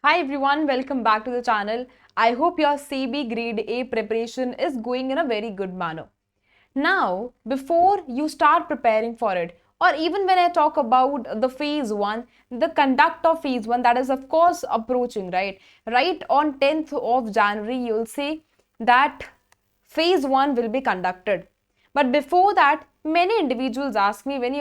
Hi everyone, welcome back to the channel. I hope your CB Grade A preparation is going in a very good manner. Now, before you start preparing for it, or even when I talk about the phase 1, the conduct of phase 1 that is of course approaching, right? Right on 10th of January, you'll see that phase 1 will be conducted. But before that, many individuals ask me, when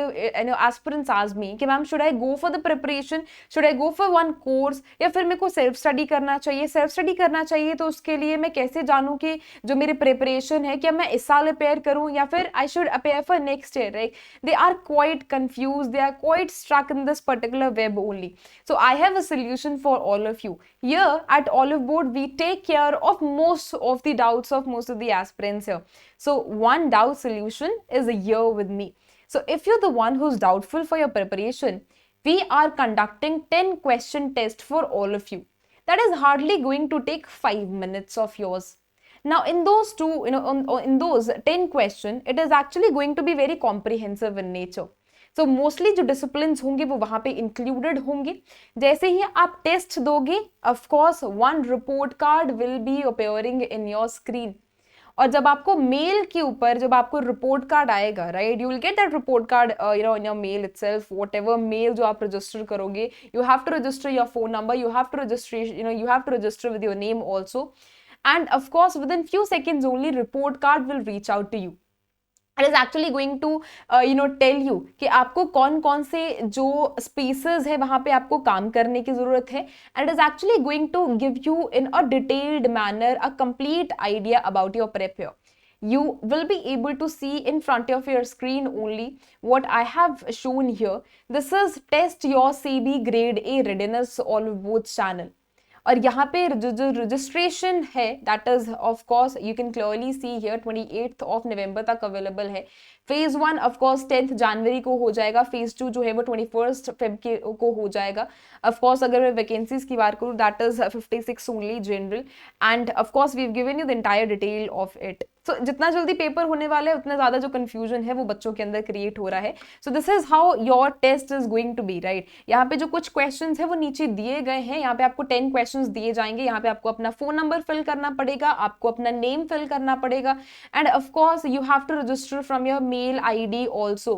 aspirants ask me कि ma'am should I go for the preparation, should I go for one course या फिर मेरे को self study करना चाहिए, self study करना चाहिए तो उसके लिए मैं कैसे जानूं कि जो मेरी प्रिपरेशन है क्या मैं इस साल अपेयर करूं या फिर I should appear for next year, right? They are quite confuse, they are quite struck in this particular web only. So I have a solution for all of you. Here at Olive Board, we take care of most of the doubts of most of the aspirants here. So one doubt solution is here with me. So if you're the one who's doubtful for your preparation, we are conducting 10 question test for all of you. That is hardly going to take 5 minutes of yours. Now in those in those 10 question, it is actually going to be very comprehensive in nature. So mostly जो disciplines होंगे वो वहां पे included होंगे. जैसे ही आप test दोगे, of course one report card will be appearing in your screen. और जब आपको मेल के ऊपर जब आपको रिपोर्ट कार्ड आएगा, right, you will get that report card in your mail itself. Whatever mail जो आप रजिस्टर करोगे, you have to register your phone number, you have to register you have to register with your name also. And of course within few seconds only report card will reach out to you. It is actually going to tell you कि आपको कौन कौन से जो spaces है वहां पे आपको काम करने की जरूरत है. And it is actually going to give you in a detailed manner a complete idea about your prep. You will be able to see in front of your screen only what I have shown here. This is Test Your CB Grade A Readiness Olive Board channel. और यहाँ पे जो registration है that is of course you can clearly see here 28th of November तक available है. Phase 1 of course 10th जनवरी को हो जाएगा. फेज 2 जो है वो 21st फेब को हो जाएगा. ऑफ कोर्स अगर मैं वैकेंसीज की बात करूँ that is 56 only general. And of course we have given you the entire detail of it. So जितना जल्दी पेपर होने वाला है उतना ज्यादा जो कंफ्यूजन है वो बच्चों के अंदर क्रिएट हो रहा है. So this is how your test is going to be, right. यहाँ पे जो कुछ क्वेश्चंस है वो नीचे दिए गए हैं. यहाँ पे आपको 10 क्वेश्चंस दिए जाएंगे. यहाँ पे आपको अपना फोन नंबर फिल करना पड़ेगा, आपको अपना नेम फिल करना पड़ेगा. And of course you have to register from your mail ID also.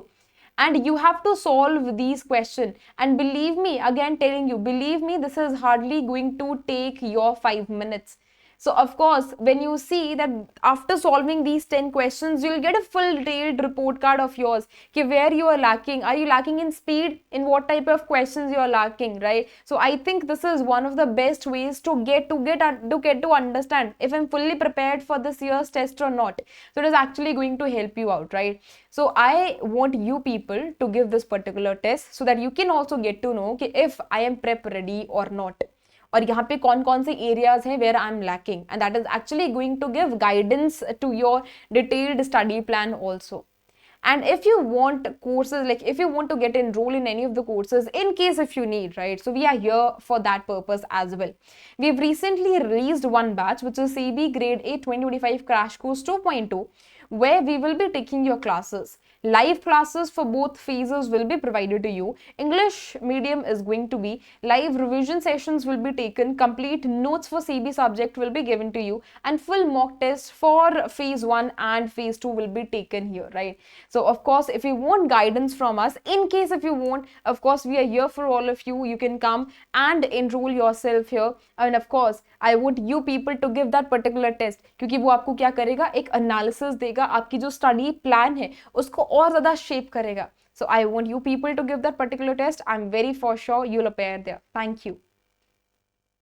And you have to solve these questions. And believe me, again telling you, believe me, this is hardly going to take your 5 minutes. So of course, when you see that after solving these 10 questions, you'll get a full detailed report card of yours. Ki where you are lacking. Are you lacking in speed? In what type of questions you are lacking, right? So I think this is one of the best ways to get to understand if I'm fully prepared for this year's test or not. So it is actually going to help you out, right? So I want you people to give this particular test so that you can also get to know if I am prep ready or not. और यहाँ पे कौन कौन से areas हैं where I am lacking. And that is actually going to give guidance to your detailed study plan also. And if you want courses, like if you want to get enrolled in any of the courses, in case if you need, right, so we are here for that purpose as well. We've recently released one batch which is CB Grade A 2025 Crash Course 2.2, where we will be taking your classes. Live classes for both phases will be provided to you. English medium is going to be live. Revision sessions will be taken. Complete notes for CB subject will be given to you, and full mock test for phase 1 and phase 2 will be taken here, right? So of course, if you want guidance from us, in case if you want, of course we are here for all of you. You can come and enroll yourself here. And of course, I want you people to give that particular test, क्योंकि वो आपको क्या करेगा, एक analysis देगा, आपकी जो study plan है उसको और ज्यादा शेप करेगा. So I want you people to give that particular test. I'm very for sure you'll appear there. Thank you.